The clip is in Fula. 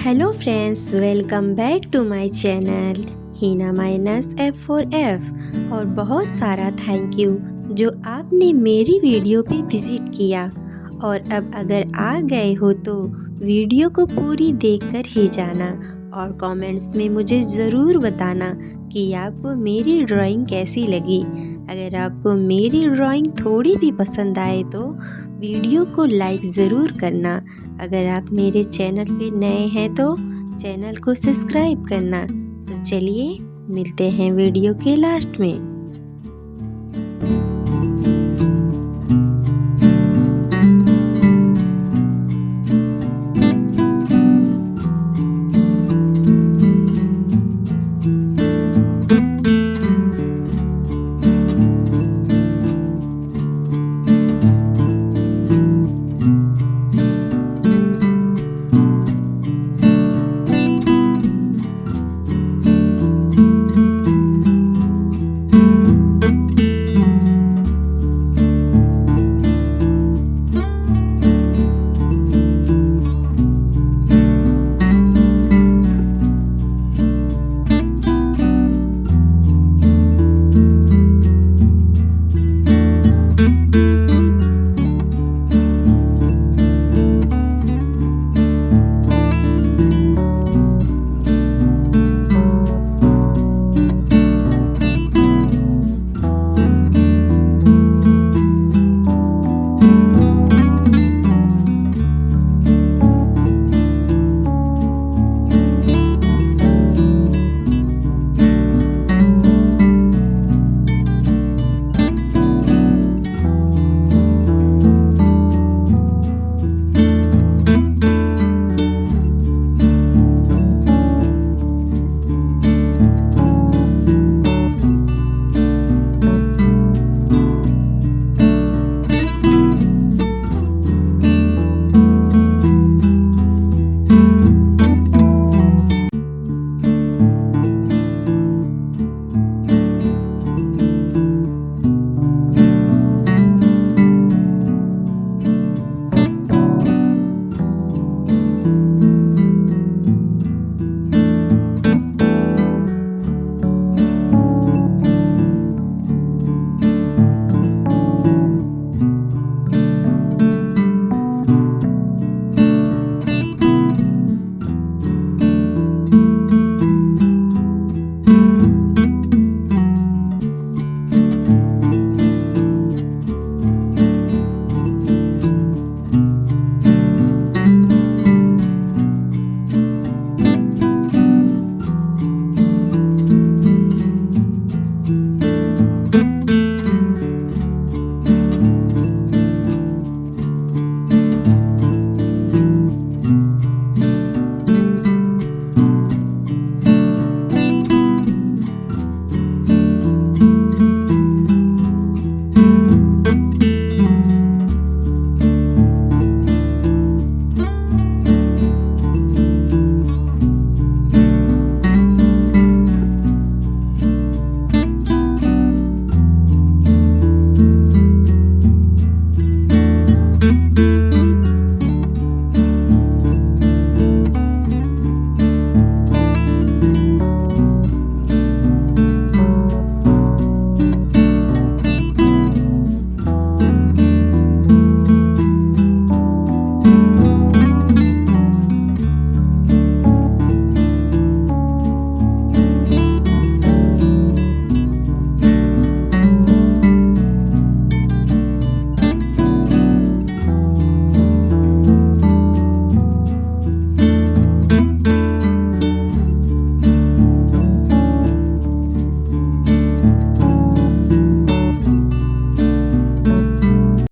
Hello friends, welcome back to my channel Heena minus F4F। और बहुत सारा थैंक यू जो आपने मेरी वीडियो पे विज़िट किया। और अब अगर आ गए हो तो वीडियो को पूरी देखकर ही जाना और कमेंट्स में मुझे ज़रूर बताना कि आपको मेरी ड्राइंग कैसी लगी। अगर आपको मेरी ड्राइंग थोड़ी भी पसंद आए तो वीडियो को लाइक ज़रूर करना। अगर आप मेरे चैनल पे नए हैं तो चैनल को सब्सक्राइब करना। तो चलिए मिलते हैं वीडियो के लास्ट में।